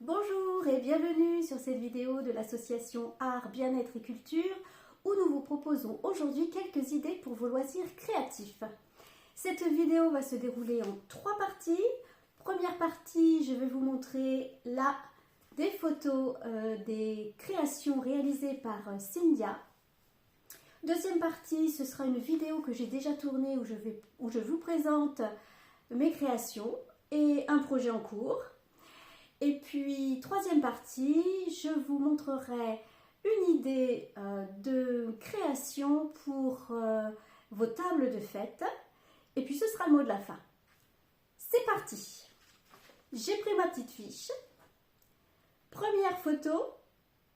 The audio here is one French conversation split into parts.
Bonjour et bienvenue sur cette vidéo de l'association Art, Bien-être et Culture où nous vous proposons aujourd'hui quelques idées pour vos loisirs créatifs. Cette vidéo va se dérouler en 3 parties. Première partie, je vais vous montrer là des photos des créations réalisées par Cyndia. Deuxième partie, ce sera une vidéo que j'ai déjà tournée où je vous présente mes créations et un projet en cours. Et puis, troisième partie, je vous montrerai une idée de création pour vos tables de fête. Et puis, ce sera le mot de la fin. C'est parti! J'ai pris ma petite fiche. Première photo,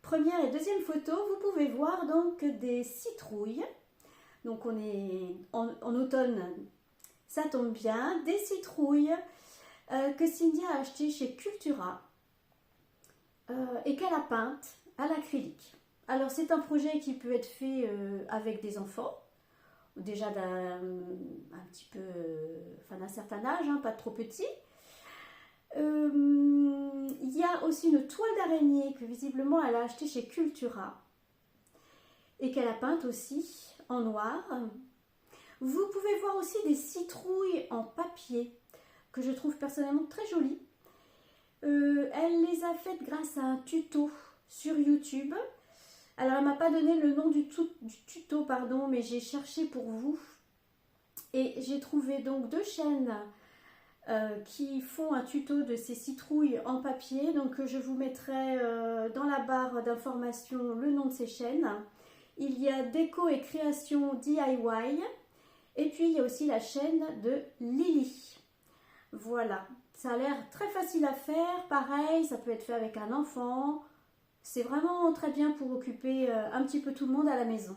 première et deuxième photo, vous pouvez voir donc des citrouilles. Donc, on est en automne, ça tombe bien. Des citrouilles que Cyndia a acheté chez Cultura et qu'elle a peinte à l'acrylique. Alors c'est un projet qui peut être fait avec des enfants, déjà d'un certain âge, hein, pas trop petit. Il y a aussi une toile d'araignée que visiblement elle a achetée chez Cultura et qu'elle a peinte aussi en noir. Vous pouvez voir aussi des citrouilles en papier que je trouve personnellement très jolies. Elle les a faites grâce à un tuto sur YouTube. Alors elle ne m'a pas donné le nom du tuto, mais j'ai cherché pour vous. Et j'ai trouvé donc 2 chaînes qui font un tuto de ces citrouilles en papier. Donc je vous mettrai dans la barre d'information le nom de ces chaînes. Il y a Déco et Création DIY. Et puis il y a aussi la chaîne de Lily. Voilà, ça a l'air très facile à faire, pareil, ça peut être fait avec un enfant. C'est vraiment très bien pour occuper un petit peu tout le monde à la maison.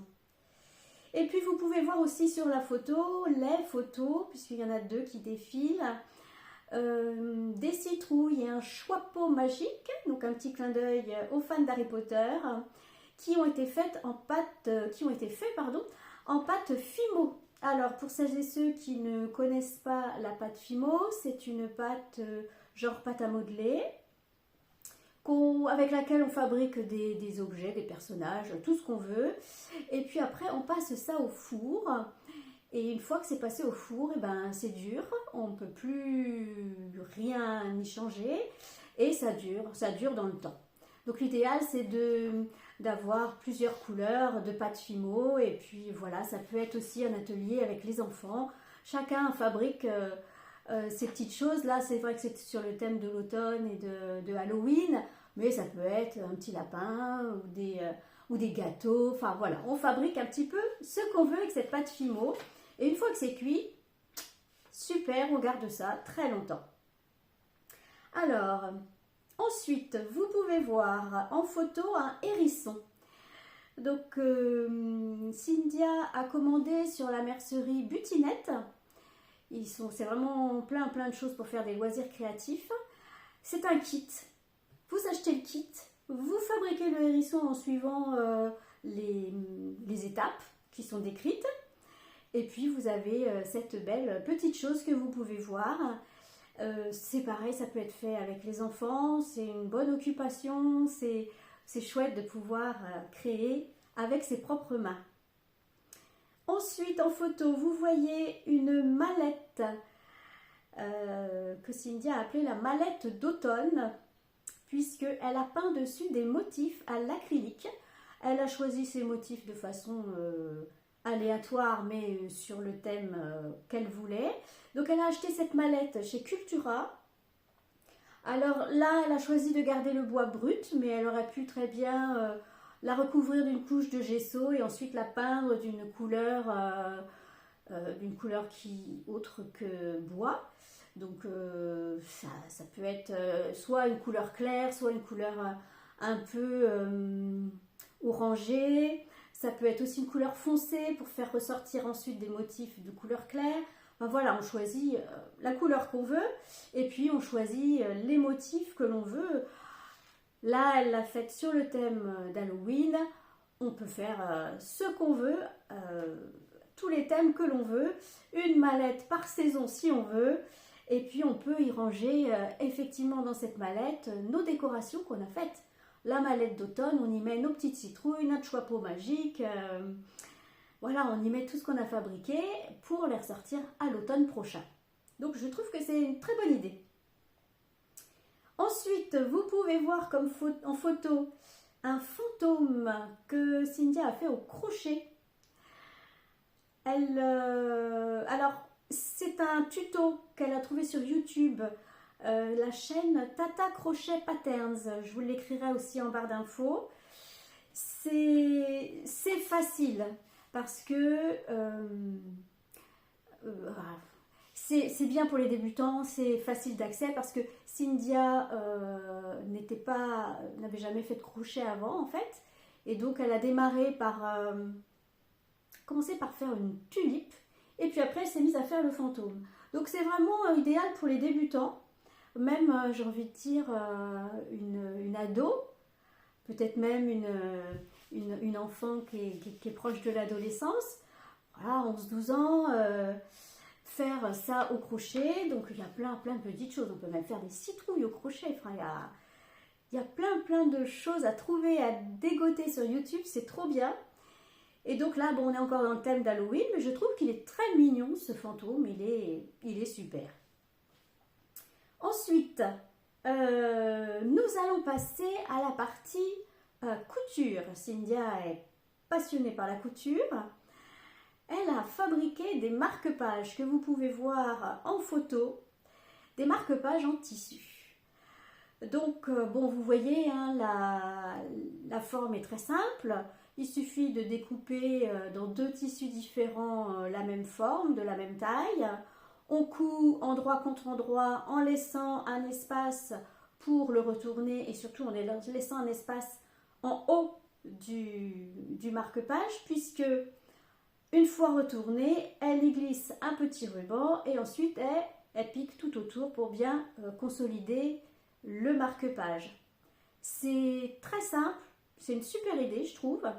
Et puis vous pouvez voir aussi sur la photo, les photos, puisqu'il y en a 2 qui défilent, des citrouilles et un chapeau magique, donc un petit clin d'œil aux fans d'Harry Potter, qui ont été faits en pâte Fimo. Alors, pour celles et ceux qui ne connaissent pas la pâte Fimo, c'est une pâte genre pâte à modeler avec laquelle on fabrique des objets, des personnages, tout ce qu'on veut. Et puis après, on passe ça au four. Et une fois que c'est passé au four, c'est dur. On ne peut plus rien y changer. Et ça dure dans le temps. Donc l'idéal, c'est d'avoir plusieurs couleurs de pâte Fimo. Et puis voilà, ça peut être aussi un atelier avec les enfants. Chacun fabrique ces petites choses. Là, c'est vrai que c'est sur le thème de l'automne et de Halloween. Mais ça peut être un petit lapin ou des gâteaux. Enfin voilà, on fabrique un petit peu ce qu'on veut avec cette pâte Fimo. Et une fois que c'est cuit, super, on garde ça très longtemps. Alors... Ensuite, vous pouvez voir en photo un hérisson. Donc, Cyndia a commandé sur la mercerie Butinette. C'est vraiment plein de choses pour faire des loisirs créatifs. C'est un kit. Vous achetez le kit, vous fabriquez le hérisson en suivant les étapes qui sont décrites. Et puis, vous avez cette belle petite chose que vous pouvez voir. C'est pareil, ça peut être fait avec les enfants, c'est une bonne occupation, c'est chouette de pouvoir créer avec ses propres mains. Ensuite, en photo, vous voyez une mallette que Cyndia a appelée la mallette d'automne, puisqu'elle a peint dessus des motifs à l'acrylique. Elle a choisi ces motifs de façon aléatoire, mais sur le thème qu'elle voulait. Donc elle a acheté cette mallette chez Cultura. Alors là, elle a choisi de garder le bois brut, mais elle aurait pu très bien la recouvrir d'une couche de gesso et ensuite la peindre d'une couleur autre que bois. Donc ça peut être soit une couleur claire, soit une couleur un peu orangée. Ça peut être aussi une couleur foncée pour faire ressortir ensuite des motifs de couleur claire. Enfin, voilà, on choisit la couleur qu'on veut et puis on choisit les motifs que l'on veut. Là, elle l'a faite sur le thème d'Halloween. On peut faire ce qu'on veut, tous les thèmes que l'on veut. Une mallette par saison si on veut. Et puis on peut y ranger effectivement dans cette mallette nos décorations qu'on a faites. La mallette d'automne, on y met nos petites citrouilles, notre choix-peau magique. Voilà, on y met tout ce qu'on a fabriqué pour les ressortir à l'automne prochain. Donc je trouve que c'est une très bonne idée. Ensuite, vous pouvez voir comme en photo un fantôme que Cynthia a fait au crochet. Alors, c'est un tuto qu'elle a trouvé sur YouTube, la chaîne Tata Crochet Patterns. Je vous l'écrirai aussi en barre d'infos. C'est facile parce que c'est bien pour les débutants, c'est facile d'accès parce que Cynthia n'avait jamais fait de crochet avant en fait. Et donc elle a démarré par commencer par faire une tulipe et puis après elle s'est mise à faire le fantôme. Donc c'est vraiment idéal pour les débutants, même j'ai envie de dire une ado, peut-être même une enfant qui est proche de l'adolescence, voilà, 11-12 ans, faire ça au crochet. Donc il y a plein de petites choses, on peut même faire des citrouilles au crochet, enfin, il y a plein de choses à trouver, à dégoter sur YouTube, c'est trop bien. Et donc là, bon, on est encore dans le thème d'Halloween, mais je trouve qu'il est très mignon ce fantôme, il est super. Ensuite, nous allons passer à la partie couture. Cynthia est passionnée par la couture. Elle a fabriqué des marque-pages que vous pouvez voir en photo, des marque-pages en tissu. Donc, bon, vous voyez, hein, la forme est très simple. Il suffit de découper dans 2 tissus différents la même forme, de la même taille. On coud endroit contre endroit en laissant un espace pour le retourner et surtout en laissant un espace en haut du marque-page puisque une fois retournée, elle y glisse un petit ruban et ensuite elle pique tout autour pour bien consolider le marque-page. C'est très simple, c'est une super idée je trouve.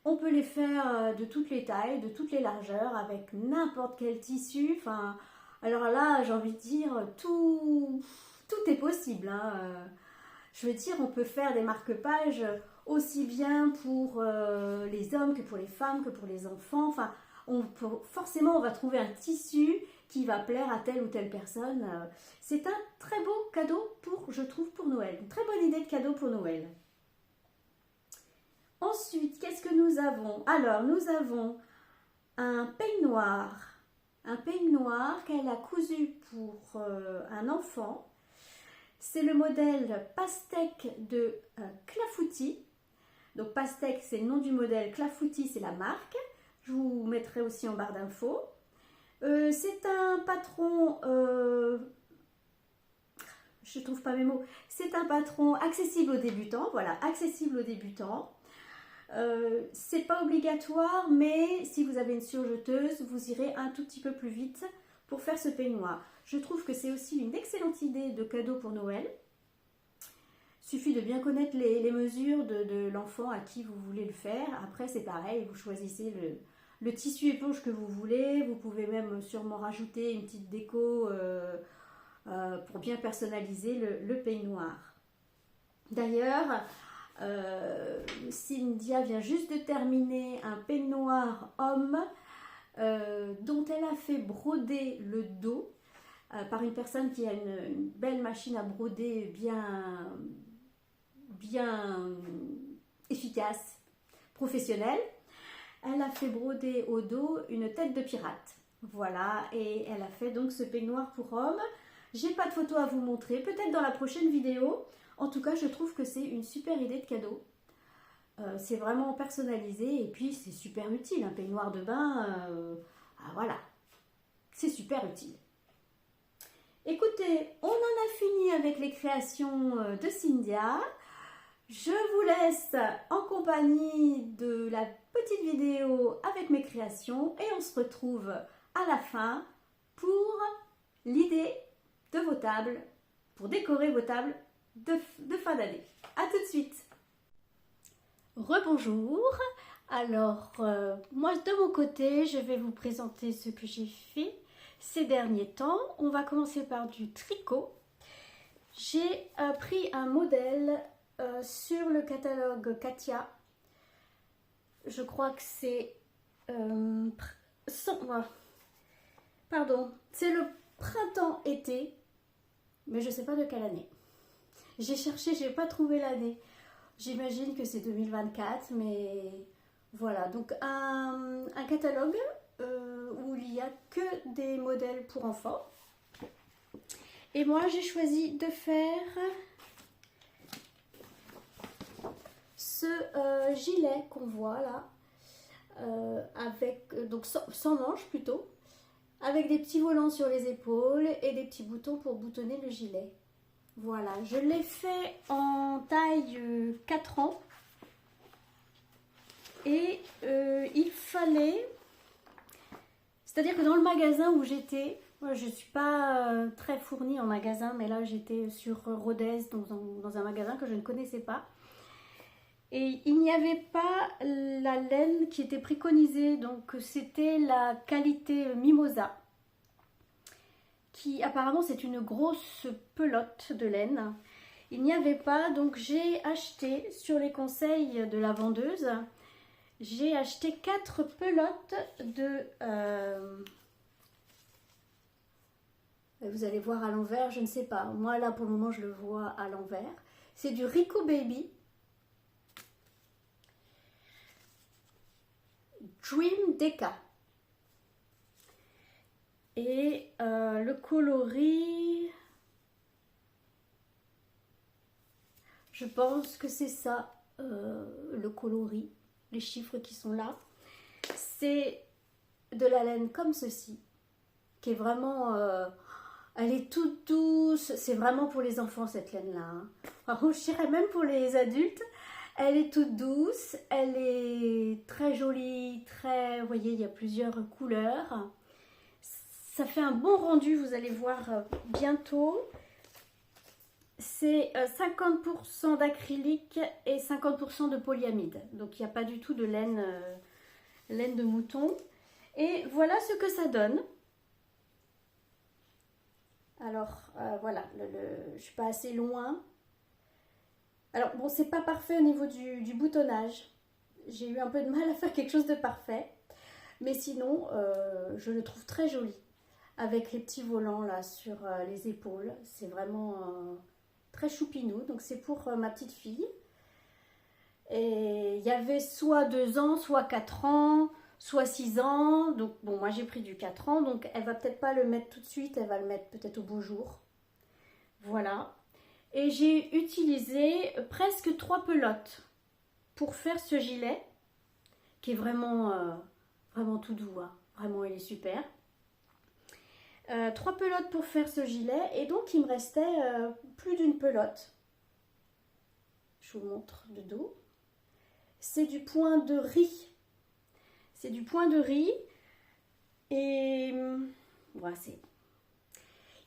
On peut les faire de toutes les tailles, de toutes les largeurs, avec n'importe quel tissu. Enfin, alors là, j'ai envie de dire, tout est possible. Hein. Je veux dire, on peut faire des marque-pages aussi bien pour les hommes que pour les femmes, que pour les enfants. Enfin, forcément, on va trouver un tissu qui va plaire à telle ou telle personne. C'est un très beau cadeau, je trouve, pour Noël. Une très bonne idée de cadeau pour Noël. Ensuite, qu'est-ce que nous avons? Alors, nous avons un peignoir. Un peignoir qu'elle a cousu pour un enfant. C'est le modèle Pastèque de Clafoutis. Donc, Pastèque, c'est le nom du modèle. Clafoutis, c'est la marque. Je vous mettrai aussi en barre d'infos. C'est un patron... je ne trouve pas mes mots. C'est un patron accessible aux débutants. Voilà, accessible aux débutants. C'est pas obligatoire, mais si vous avez une surjeteuse, vous irez un tout petit peu plus vite pour faire ce peignoir. Je trouve que c'est aussi une excellente idée de cadeau pour Noël. Il suffit de bien connaître les mesures de l'enfant à qui vous voulez le faire. Après, c'est pareil, vous choisissez le tissu éponge que vous voulez. Vous pouvez même sûrement rajouter une petite déco pour bien personnaliser le peignoir. D'ailleurs, Cynthia vient juste de terminer un peignoir homme dont elle a fait broder le dos par une personne qui a une belle machine à broder bien efficace, professionnelle. Elle a fait broder au dos une tête de pirate. Voilà, et elle a fait donc ce peignoir pour homme. J'ai pas de photo à vous montrer, peut-être dans la prochaine vidéo. En tout cas, je trouve que c'est une super idée de cadeau. C'est vraiment personnalisé et puis c'est super utile. Un peignoir de bain, voilà, c'est super utile. Écoutez, on en a fini avec les créations de Cynthia. Je vous laisse en compagnie de la petite vidéo avec mes créations et on se retrouve à la fin pour l'idée de vos tables, pour décorer vos tables de fin d'année. A tout de suite. Rebonjour. Alors, moi de mon côté, je vais vous présenter ce que j'ai fait. ces derniers temps. On va commencer par du tricot. J'ai pris un modèle sur le catalogue Katia. Je crois que c'est c'est le printemps-été, mais je ne sais pas de quelle année. J'ai cherché, je n'ai pas trouvé l'année. J'imagine que c'est 2024, mais voilà. Donc un catalogue où il n'y a que des modèles pour enfants. Et moi, j'ai choisi de faire ce gilet qu'on voit là, avec donc sans manches plutôt, avec des petits volants sur les épaules et des petits boutons pour boutonner le gilet. Voilà, je l'ai fait en taille 4 ans et il fallait, c'est-à-dire que dans le magasin où j'étais, moi, je ne suis pas très fournie en magasin, mais là j'étais sur Rodez dans un magasin que je ne connaissais pas. Et il n'y avait pas la laine qui était préconisée, donc c'était la qualité Mimosa, qui apparemment c'est une grosse pelote de laine. Il n'y avait pas, donc j'ai acheté sur les conseils de la vendeuse, j'ai acheté 4 pelotes de... vous allez voir à l'envers, je ne sais pas. Moi là pour le moment je le vois à l'envers. C'est du Rico Baby. Dream Deca. Et le coloris, je pense que c'est ça, le coloris, les chiffres qui sont là. C'est de la laine comme ceci, qui est vraiment, elle est toute douce, c'est vraiment pour les enfants cette laine-là. Hein. Alors, je dirais même pour les adultes. Elle est toute douce, elle est très jolie, très, vous voyez, il y a plusieurs couleurs. Ça fait un bon rendu, vous allez voir bientôt. C'est 50% d'acrylique et 50% de polyamide. Donc il n'y a pas du tout de laine, laine de mouton. Et voilà ce que ça donne. Alors voilà, je ne suis pas assez loin. Alors bon, c'est pas parfait au niveau du boutonnage. J'ai eu un peu de mal à faire quelque chose de parfait. Mais sinon, je le trouve très joli. Avec les petits volants là sur les épaules. C'est vraiment très choupinou. Donc c'est pour ma petite fille. Et il y avait soit 2 ans, soit 4 ans, soit 6 ans. Donc bon, moi j'ai pris du 4 ans. Donc elle va peut-être pas le mettre tout de suite. Elle va le mettre peut-être au beau jour. Voilà. Et j'ai utilisé presque 3 pelotes pour faire ce gilet qui est vraiment, vraiment tout doux. Hein. Vraiment, il est super. 3 pelotes pour faire ce gilet et donc il me restait plus d'une pelote. Je vous montre de dos. C'est du point de riz. C'est du point de riz et voilà,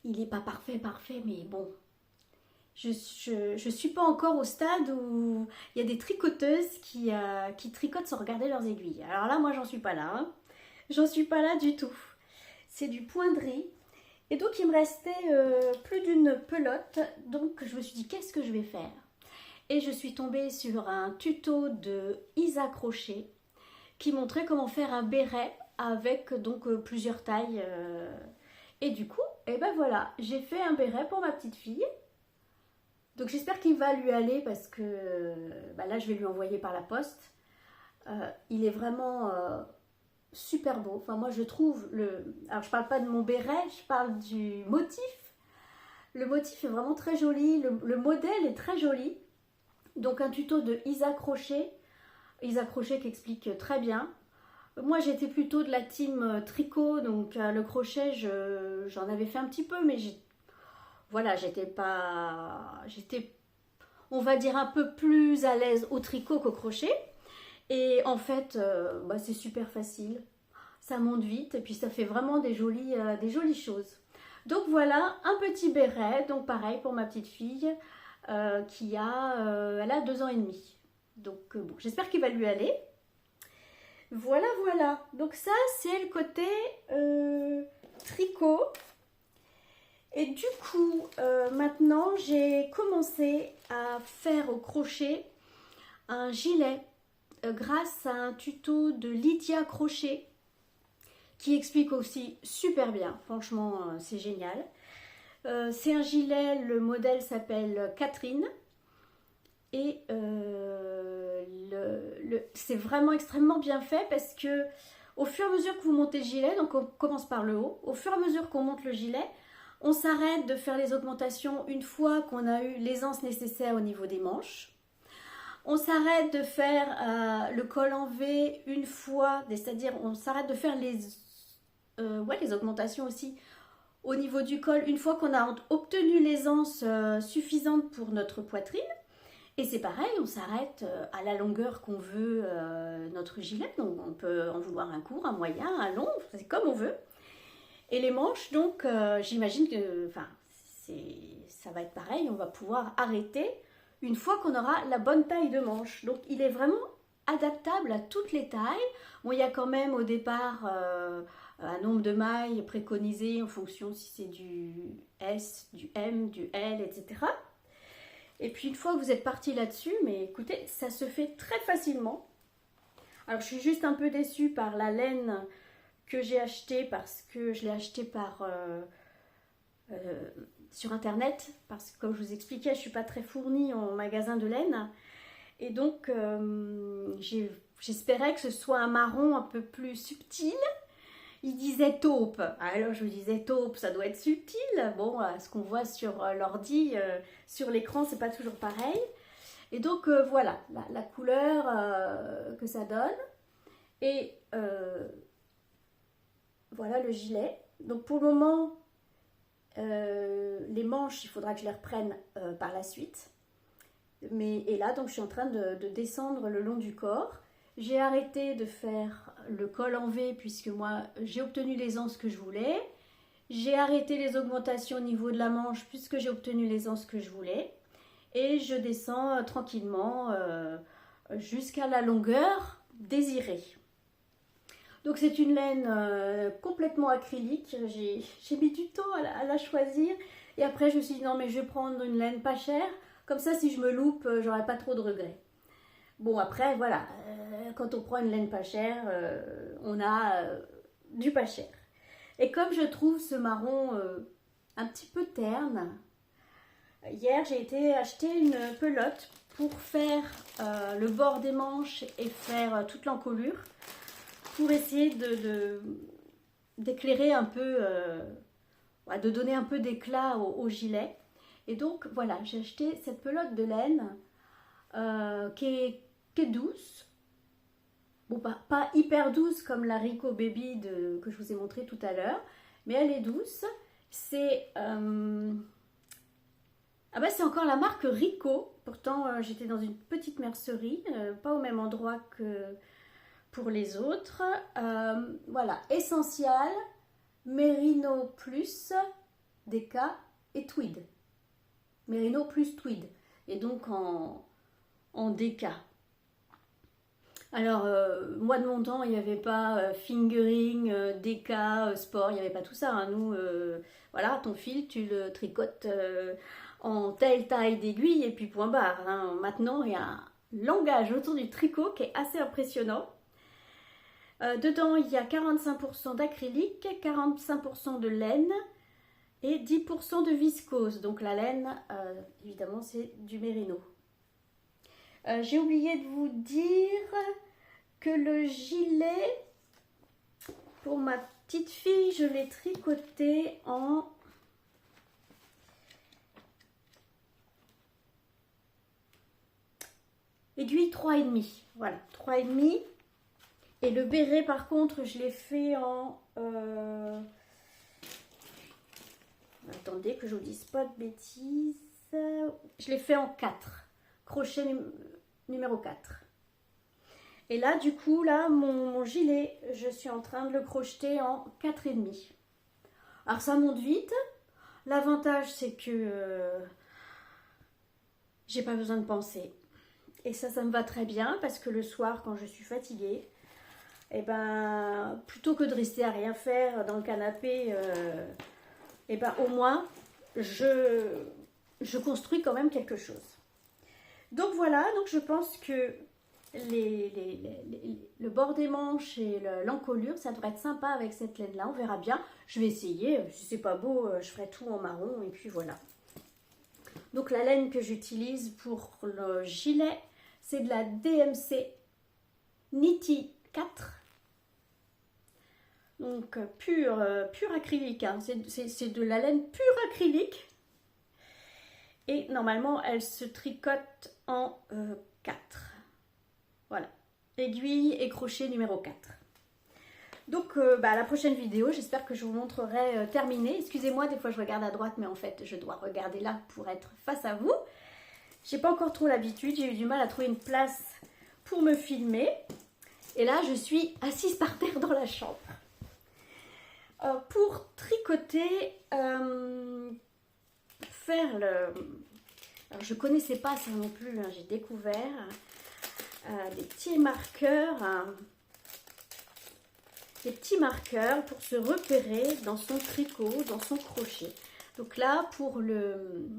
il n'est pas parfait, mais bon. Je suis pas encore au stade où il y a des tricoteuses qui tricotent sans regarder leurs aiguilles. Alors là, moi, j'en suis pas là. Hein. J'en suis pas là du tout. C'est du point de riz. Et donc, il me restait plus d'une pelote. Donc, je me suis dit, qu'est-ce que je vais faire? Et je suis tombée sur un tuto de Isa Crochet qui montrait comment faire un béret avec donc plusieurs tailles. Et du coup, et ben voilà, j'ai fait un béret pour ma petite fille. Donc j'espère qu'il va lui aller parce que là je vais lui envoyer par la poste. Il est vraiment super beau. Enfin moi je trouve alors je parle pas de mon béret, je parle du motif. Le motif est vraiment très joli, le modèle est très joli. Donc un tuto de Isa Crochet. Isa Crochet qui explique très bien. Moi j'étais plutôt de la team tricot, donc le crochet j'en avais fait un petit peu mais voilà, j'étais, on va dire, un peu plus à l'aise au tricot qu'au crochet. Et en fait, c'est super facile. Ça monte vite et puis ça fait vraiment des jolies choses. Donc voilà, un petit béret. Donc pareil pour ma petite fille elle a 2 ans et demi. Donc bon, j'espère qu'il va lui aller. Voilà. Donc ça, c'est le côté tricot. Et du coup, maintenant, j'ai commencé à faire au crochet un gilet grâce à un tuto de Lydia Crochet qui explique aussi super bien. Franchement, c'est génial. C'est un gilet, le modèle s'appelle Catherine. Et c'est vraiment extrêmement bien fait parce que au fur et à mesure que vous montez le gilet, donc on commence par le haut, au fur et à mesure qu'on monte le gilet, on s'arrête de faire les augmentations une fois qu'on a eu l'aisance nécessaire au niveau des manches. On s'arrête de faire le col en V une fois, c'est-à-dire on s'arrête de faire les augmentations aussi au niveau du col une fois qu'on a obtenu l'aisance suffisante pour notre poitrine. Et c'est pareil, on s'arrête à la longueur qu'on veut notre gilet. Donc on peut en vouloir un court, un moyen, un long, c'est comme on veut. Et les manches, donc j'imagine que ça va être pareil, on va pouvoir arrêter une fois qu'on aura la bonne taille de manche. Donc il est vraiment adaptable à toutes les tailles. Bon, il y a quand même au départ un nombre de mailles préconisé en fonction si c'est du S, du M, du L, etc. Et puis une fois que vous êtes parti là-dessus, mais écoutez, ça se fait très facilement. Alors je suis juste un peu déçue par la laine que j'ai achetée parce que je l'ai achetée sur internet. Parce que comme je vous expliquais, je ne suis pas très fournie en magasin de laine. Et donc j'espérais que ce soit un marron un peu plus subtil. Il disait taupe. Alors je me disais taupe, ça doit être subtil. Bon, ce qu'on voit sur l'ordi, sur l'écran, c'est pas toujours pareil. Et donc voilà, la couleur que ça donne. Et voilà le gilet. Donc pour le moment, les manches, il faudra que je les reprenne par la suite. Et là, donc je suis en train de descendre le long du corps. J'ai arrêté de faire le col en V puisque moi j'ai obtenu l'aisance que je voulais. J'ai arrêté les augmentations au niveau de la manche puisque j'ai obtenu l'aisance que je voulais. Et je descends tranquillement jusqu'à la longueur désirée. Donc c'est une laine complètement acrylique. J'ai mis du temps à la choisir. Et après je me suis dit non mais je vais prendre une laine pas chère. Comme ça si je me loupe, j'aurai pas trop de regrets. Bon après voilà, quand on prend une laine pas chère, on a du pas cher. Et comme je trouve ce marron un petit peu terne, hier j'ai été acheter une pelote pour faire le bord des manches et faire toute l'encolure pour essayer d'éclairer un peu, de donner un peu d'éclat au gilet. Et donc voilà, j'ai acheté cette pelote de laine qui est douce. Bon, pas hyper douce comme la Rico Baby que je vous ai montré tout à l'heure, mais elle est douce. C'est c'est encore la marque Rico. Pourtant, j'étais dans une petite mercerie, pas au même endroit que pour les autres. Voilà, Essential, Merino Plus, DK et Tweed. Merino plus Tweed. Et donc en DK. Alors, moi de mon temps, il n'y avait pas fingering, DK, sport, il n'y avait pas tout ça. Hein. Nous, voilà, ton fil, tu le tricotes en telle taille d'aiguille et puis point barre. Hein. Maintenant, il y a un langage autour du tricot qui est assez impressionnant. Dedans, il y a 45% d'acrylique, 45% de laine et 10% de viscose. Donc la laine, évidemment, c'est du mérino. J'ai oublié de vous dire que le gilet, pour ma petite fille, je l'ai tricoté en aiguille 3,5. Voilà, 3,5. Et le béret, par contre, je l'ai fait en... Attendez que je vous dise pas de bêtises. Je l'ai fait en 4. Crochet numéro 4. Et là, du coup, là, mon gilet, je suis en train de le crocheter en 4,5. Alors, ça monte vite. L'avantage, c'est que j'ai pas besoin de penser. Et ça me va très bien parce que le soir, quand je suis fatiguée, et ben, plutôt que de rester à rien faire dans le canapé, et ben, au moins, je construis quand même quelque chose. Donc voilà, donc je pense que le bord des manches et l'encolure, ça devrait être sympa avec cette laine-là. On verra bien. Je vais essayer. Si c'est pas beau, je ferai tout en marron et puis voilà. Donc la laine que j'utilise pour le gilet, c'est de la DMC Nitty 4. Donc pur acrylique. Hein. C'est de la laine pure acrylique. Et normalement, elle se tricote en 4. Voilà. Aiguille et crochet numéro 4. Donc, à la prochaine vidéo, j'espère que je vous montrerai terminé. Excusez-moi, des fois je regarde à droite, mais en fait, je dois regarder là pour être face à vous. J'ai pas encore trop l'habitude. J'ai eu du mal à trouver une place pour me filmer. Et là, je suis assise par terre dans la chambre. Pour tricoter, faire le... Alors, je connaissais pas ça non plus, hein, j'ai découvert des petits marqueurs, pour se repérer dans son tricot, dans son crochet. Donc là, pour le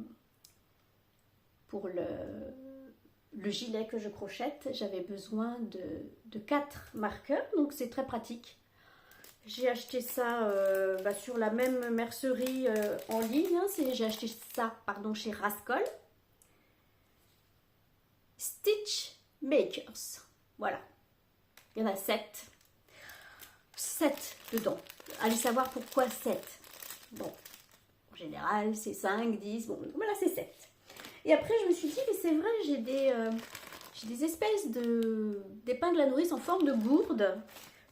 gilet que je crochette, j'avais besoin de 4 marqueurs, donc c'est très pratique. J'ai acheté ça sur la même mercerie en ligne. Hein, j'ai acheté ça chez Rascol. Stitch Makers. Voilà. Il y en a 7. 7 dedans. Allez savoir pourquoi 7. Bon, en général, c'est 5, 10. Bon, voilà, c'est 7. Et après, je me suis dit, mais c'est vrai, j'ai des espèces d'épingles à nourrice en forme de gourde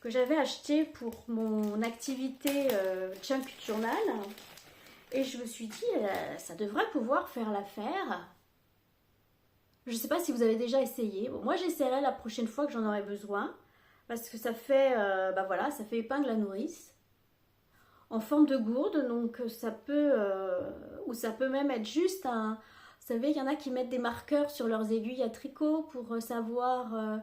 que j'avais acheté pour mon activité Junk Journal. Et je me suis dit, ça devrait pouvoir faire l'affaire. Je ne sais pas si vous avez déjà essayé. Bon, moi, j'essaierai la prochaine fois que j'en aurai besoin. Parce que ça fait, ça fait épingle à nourrice. En forme de gourde. Donc, ça peut, ou ça peut même être juste un... Vous savez, il y en a qui mettent des marqueurs sur leurs aiguilles à tricot pour savoir...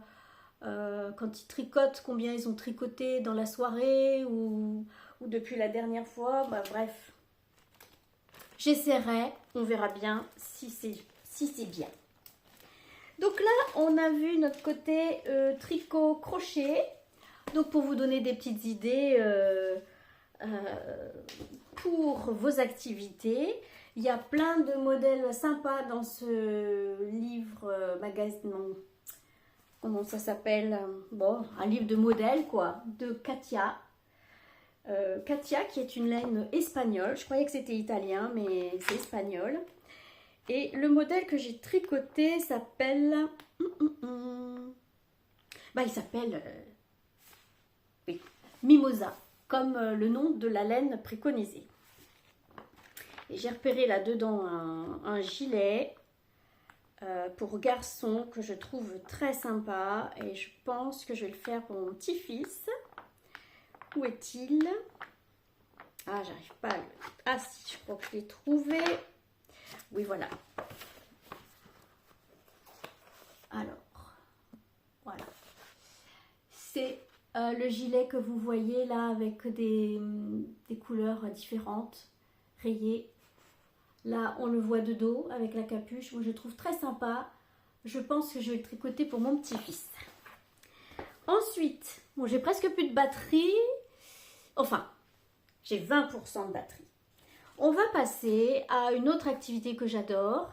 quand ils tricotent, combien ils ont tricoté dans la soirée ou depuis la dernière fois, bref. J'essaierai, on verra bien si c'est bien. Donc là, on a vu notre côté tricot crochet. Donc pour vous donner des petites idées pour vos activités, il y a plein de modèles sympas dans ce livre magazine. Comment ça s'appelle? Bon, un livre de modèles, quoi, de Katia. Katia, qui est une laine espagnole. Je croyais que c'était italien, mais c'est espagnol. Et le modèle que j'ai tricoté s'appelle... il s'appelle... oui, Mimosa, comme le nom de la laine préconisée. Et j'ai repéré là-dedans un gilet... pour garçon que je trouve très sympa et je pense que je vais le faire pour mon petit-fils. Où est-il? Ah, j'arrive pas à le... Ah si, je crois que je l'ai trouvé. Oui, voilà. Alors, voilà. C'est le gilet que vous voyez là avec des couleurs différentes, rayées. Là, on le voit de dos avec la capuche. Moi, je trouve très sympa. Je pense que je vais le tricoter pour mon petit-fils. Ensuite, bon, j'ai presque plus de batterie. Enfin, j'ai 20% de batterie. On va passer à une autre activité que j'adore.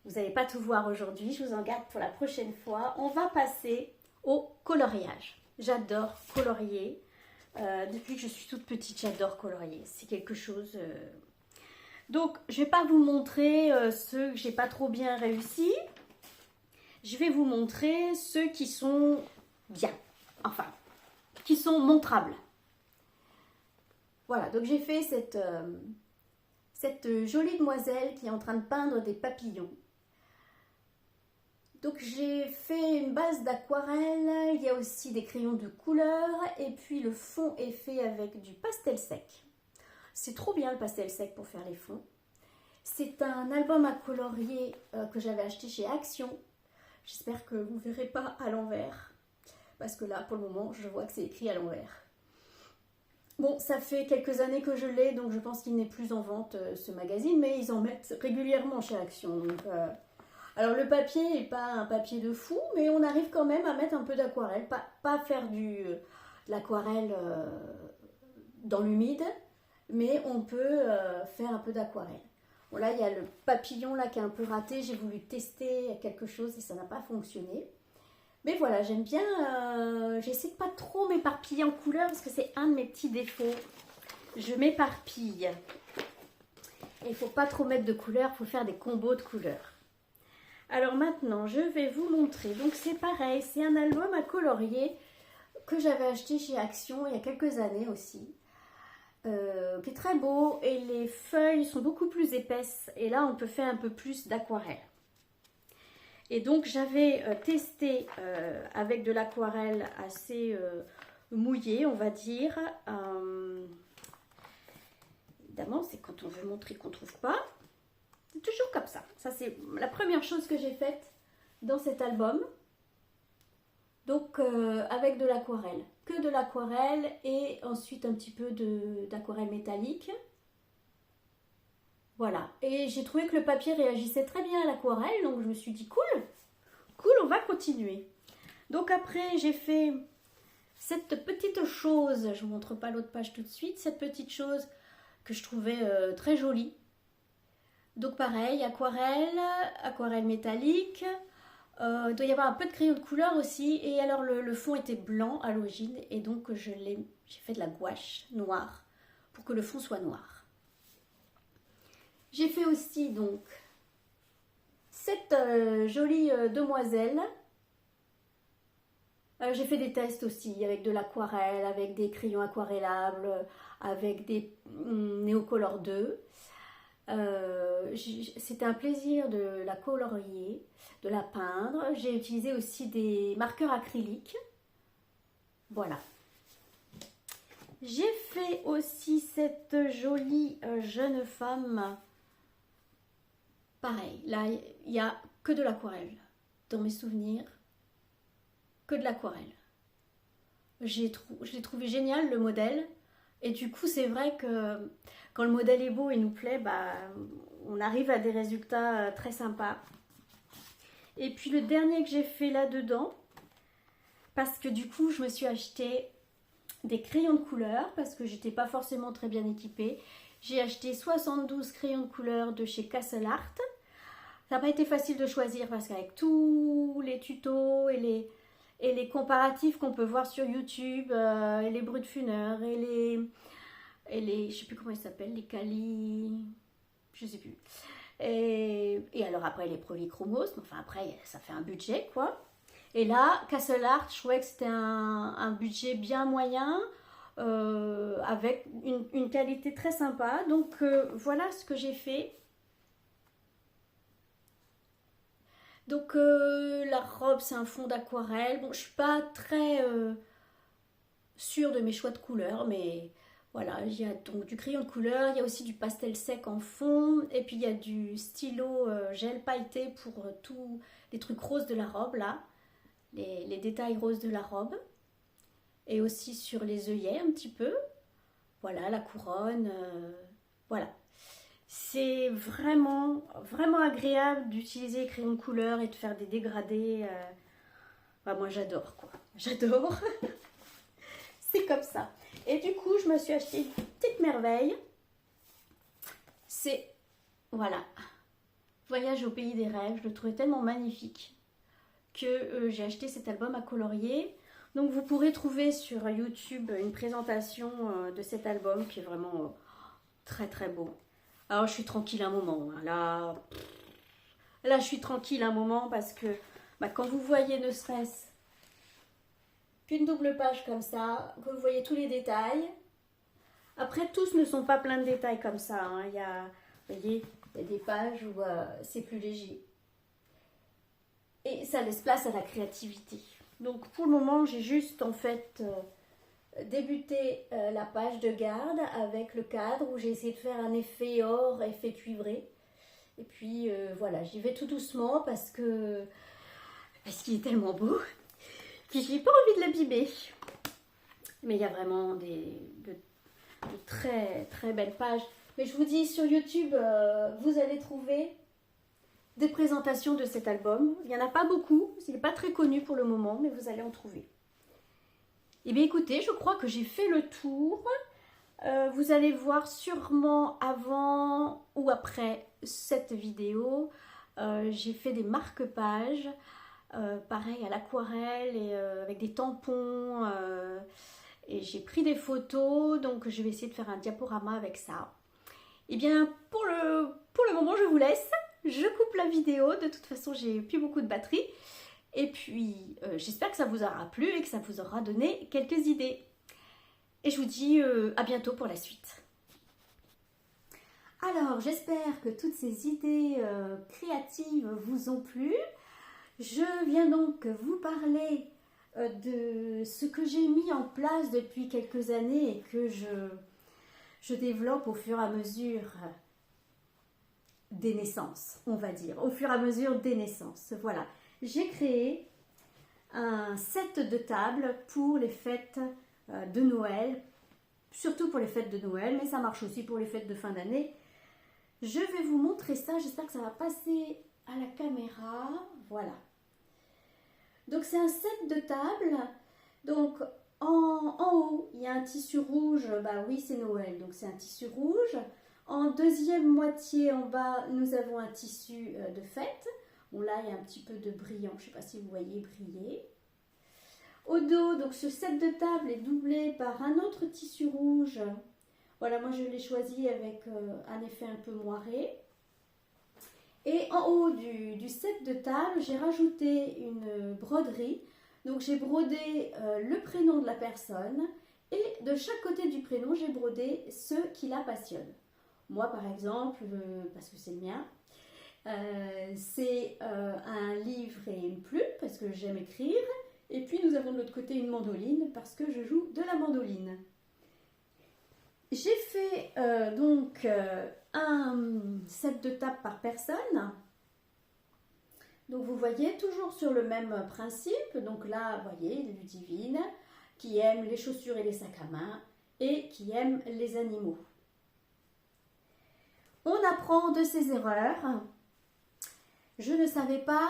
Vous n'allez pas tout voir aujourd'hui. Je vous en garde pour la prochaine fois. On va passer au coloriage. J'adore colorier. Depuis que je suis toute petite, j'adore colorier. C'est quelque chose... Donc, je ne vais pas vous montrer ceux que j'ai pas trop bien réussi. Je vais vous montrer ceux qui sont bien. Enfin, qui sont montrables. Voilà, donc j'ai fait cette jolie demoiselle qui est en train de peindre des papillons. Donc j'ai fait une base d'aquarelle. Il y a aussi des crayons de couleur. Et puis le fond est fait avec du pastel sec. C'est trop bien le pastel sec pour faire les fonds. C'est un album à colorier que j'avais acheté chez Action. J'espère que vous ne verrez pas à l'envers. parce que là, pour le moment, je vois que c'est écrit à l'envers. Bon, ça fait quelques années que je l'ai, donc je pense qu'il n'est plus en vente, ce magazine, mais ils en mettent régulièrement chez Action. Donc, alors, le papier n'est pas un papier de fou, mais on arrive quand même à mettre un peu d'aquarelle, pas faire de l'aquarelle dans l'humide, mais on peut faire un peu d'aquarelle. Bon, là, il y a le papillon là qui est un peu raté, j'ai voulu tester quelque chose et ça n'a pas fonctionné. Mais voilà, j'aime bien, j'essaie de pas trop m'éparpiller en couleurs parce que c'est un de mes petits défauts. Je m'éparpille. Et il ne faut pas trop mettre de couleurs, il faut faire des combos de couleurs. Alors maintenant, je vais vous montrer. Donc c'est pareil, c'est un album à colorier que j'avais acheté chez Action il y a quelques années aussi. Qui est très beau et les feuilles sont beaucoup plus épaisses. Et là, on peut faire un peu plus d'aquarelle. Et donc j'avais testé avec de l'aquarelle assez mouillée, on va dire. Évidemment, c'est quand on veut montrer qu'on ne trouve pas. C'est toujours comme ça. Ça, c'est la première chose que j'ai faite dans cet album. Donc avec de l'aquarelle. Que de l'aquarelle et ensuite un petit peu d'aquarelle métallique. Voilà, et j'ai trouvé que le papier réagissait très bien à l'aquarelle, donc je me suis dit cool, on va continuer. Donc après, j'ai fait cette petite chose, je ne vous montre pas l'autre page tout de suite, cette petite chose que je trouvais très jolie. Donc pareil, aquarelle métallique, il doit y avoir un peu de crayon de couleur aussi, et alors le fond était blanc à l'origine, et donc j'ai fait de la gouache noire pour que le fond soit noir. J'ai fait aussi donc cette jolie demoiselle. J'ai fait des tests aussi avec de l'aquarelle, avec des crayons aquarellables, avec des Neocolor 2. C'était un plaisir de la colorier, de la peindre. J'ai utilisé aussi des marqueurs acryliques. Voilà. J'ai fait aussi cette jolie jeune femme. Pareil, là, il n'y a que de l'aquarelle. Dans mes souvenirs, que de l'aquarelle. Je l'ai trouvé génial, le modèle. Et du coup, c'est vrai que quand le modèle est beau et nous plaît, bah, on arrive à des résultats très sympas. Et puis, le dernier que j'ai fait là-dedans, parce que du coup, je me suis acheté des crayons de couleur, parce que j'étais pas forcément très bien équipée. J'ai acheté 72 crayons de couleur de chez Castle Art. Ça n'a pas été facile de choisir parce qu'avec tous les tutos et les comparatifs qu'on peut voir sur YouTube, et les Brutfuner et les je sais plus comment ils s'appellent, les Kali, je sais plus. Et alors après les Polychromos, enfin après ça fait un budget quoi. Et là, Castle Art, je trouvais que c'était un budget bien moyen. Avec une qualité très sympa. Donc voilà ce que j'ai fait. Donc la robe c'est un fond d'aquarelle. Bon, je suis pas très sûre de mes choix de couleurs, mais voilà, il y a donc du crayon de couleur, il y a aussi du pastel sec en fond, et puis il y a du stylo gel pailleté pour tous les trucs roses de la robe là, les détails roses de la robe. Et aussi sur les œillets un petit peu. Voilà, la couronne. Voilà. C'est vraiment, vraiment agréable d'utiliser les crayons de couleur et de faire des dégradés. Bah, moi, j'adore, quoi. J'adore. C'est comme ça. Et du coup, je me suis acheté une petite merveille. C'est, voilà, Voyage au pays des rêves. Je le trouvais tellement magnifique que j'ai acheté cet album à colorier. Donc vous pourrez trouver sur YouTube une présentation de cet album qui est vraiment très très beau. Alors je suis tranquille un moment. Hein. Là je suis tranquille un moment parce que bah, quand vous voyez ne serait-ce qu'une double page comme ça, que vous voyez tous les détails. Après tous ne sont pas plein de détails comme ça. Hein. Vous voyez, il y a des pages où c'est plus léger. Et ça laisse place à la créativité. Donc pour le moment, j'ai juste en fait débuté la page de garde avec le cadre où j'ai essayé de faire un effet or, effet cuivré. Et puis voilà, j'y vais tout doucement parce qu'il est tellement beau. Puis j'ai pas envie de l'abîmer. Mais il y a vraiment de très très belles pages. Mais je vous dis, sur YouTube, vous allez trouver des présentations de cet album. Il n'y en a pas beaucoup, il n'est pas très connu pour le moment, mais vous allez en trouver. Eh bien écoutez, je crois que j'ai fait le tour. Vous allez voir sûrement avant ou après cette vidéo, j'ai fait des marque-pages, pareil à l'aquarelle et avec des tampons. Et j'ai pris des photos, donc je vais essayer de faire un diaporama avec ça. Eh bien pour le moment, je vous laisse. Je coupe la vidéo, de toute façon j'ai plus beaucoup de batterie. Et puis j'espère que ça vous aura plu et que ça vous aura donné quelques idées. Et je vous dis à bientôt pour la suite. Alors j'espère que toutes ces idées créatives vous ont plu. Je viens donc vous parler de ce que j'ai mis en place depuis quelques années et que je développe au fur et à mesure des naissances, on va dire, au fur et à mesure des naissances. Voilà, j'ai créé un set de table pour les fêtes de Noël, surtout pour les fêtes de Noël, mais ça marche aussi pour les fêtes de fin d'année. Je vais vous montrer ça, j'espère que ça va passer à la caméra. Voilà. Donc c'est un set de table. Donc en haut, il y a un tissu rouge, bah oui c'est Noël, donc c'est un tissu rouge. En deuxième moitié en bas, nous avons un tissu de fête. Bon là, il y a un petit peu de brillant, je ne sais pas si vous voyez briller. Au dos, donc ce set de table est doublé par un autre tissu rouge. Voilà, moi je l'ai choisi avec un effet un peu moiré. Et en haut du set de table, j'ai rajouté une broderie. Donc j'ai brodé le prénom de la personne et de chaque côté du prénom, j'ai brodé ceux qui la passionnent. Moi par exemple, parce que c'est le mien, c'est un livre et une plume parce que j'aime écrire. Et puis nous avons de l'autre côté une mandoline parce que je joue de la mandoline. J'ai fait donc un set de table par personne. Donc vous voyez, toujours sur le même principe. Donc là, vous voyez, Ludivine, qui aime les chaussures et les sacs à main et qui aime les animaux. On apprend de ses erreurs. Je ne savais pas,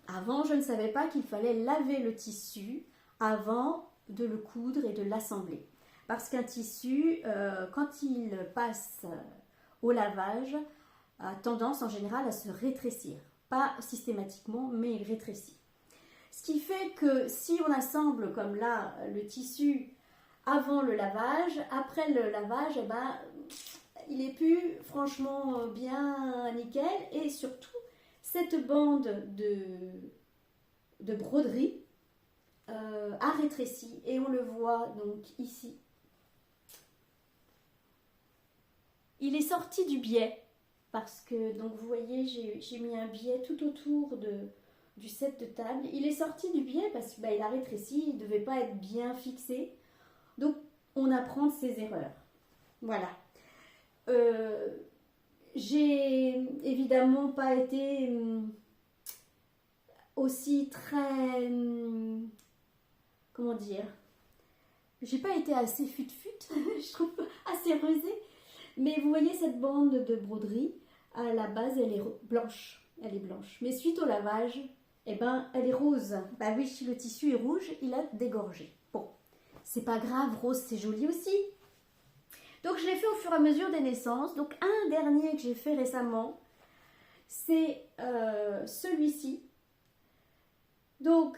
avant je ne savais pas qu'il fallait laver le tissu avant de le coudre et de l'assembler. Parce qu'un tissu, quand il passe au lavage, a tendance en général à se rétrécir. Pas systématiquement, mais il rétrécit. Ce qui fait que si on assemble comme là le tissu avant le lavage, après le lavage, eh ben, il est plus franchement bien nickel. Et surtout, cette bande de broderie a rétréci. Et on le voit donc ici. Il est sorti du biais. Parce que, donc vous voyez, j'ai mis un biais tout autour du set de table. Il est sorti du biais parce qu'il a rétréci, il ne devait pas être bien fixé. Donc, on apprend de ses erreurs. Voilà. J'ai évidemment pas été aussi très... comment dire? J'ai pas été assez fut-fut, je trouve, assez rusée. Mais vous voyez cette bande de broderie, à la base elle est blanche, mais suite au lavage, eh ben, elle est rose. Bah oui, si le tissu est rouge, il a dégorgé. Bon, c'est pas grave, rose c'est joli aussi. Donc je l'ai fait au fur et à mesure des naissances. Donc un dernier que j'ai fait récemment, c'est celui-ci. Donc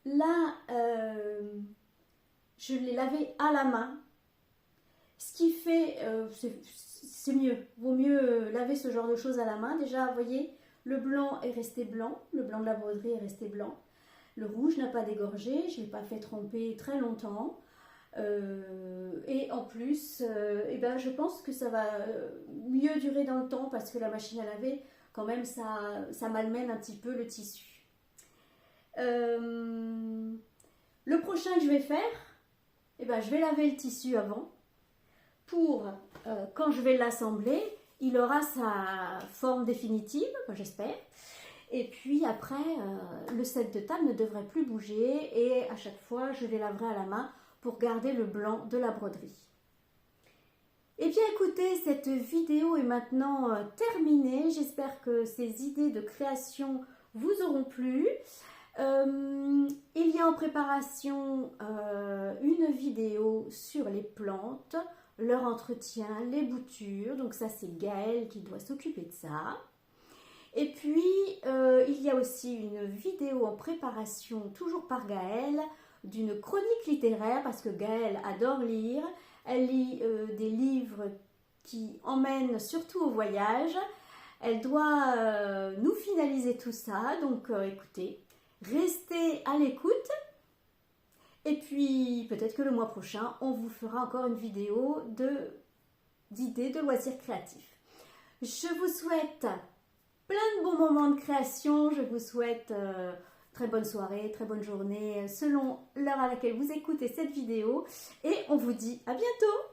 là, je l'ai lavé à la main. Ce qui fait, c'est mieux, vaut mieux laver ce genre de choses à la main. Déjà, vous voyez, le blanc est resté blanc, le blanc de la broderie est resté blanc. Le rouge n'a pas dégorgé, je ne l'ai pas fait tremper très longtemps. Et en plus, eh ben, je pense que ça va mieux durer dans le temps parce que la machine à laver, quand même, ça malmène un petit peu le tissu. Le prochain que je vais faire, eh ben, je vais laver le tissu avant. Pour, quand je vais l'assembler, il aura sa forme définitive, j'espère. Et puis après, le set de table ne devrait plus bouger et à chaque fois, je les laverai à la main pour garder le blanc de la broderie. Et bien écoutez, cette vidéo est maintenant terminée. J'espère que ces idées de création vous auront plu. Il y a en préparation une vidéo sur les plantes, leur entretien, les boutures. Donc ça, c'est Gaëlle qui doit s'occuper de ça. Et puis, il y a aussi une vidéo en préparation, toujours par Gaëlle, d'une chronique littéraire, parce que Gaëlle adore lire. Elle lit des livres qui emmènent surtout au voyage. Elle doit nous finaliser tout ça. Donc, écoutez, restez à l'écoute. Et puis, peut-être que le mois prochain, on vous fera encore une vidéo d'idées de loisirs créatifs. Je vous souhaite plein de bons moments de création. Je vous souhaite très bonne soirée, très bonne journée selon l'heure à laquelle vous écoutez cette vidéo. Et on vous dit à bientôt!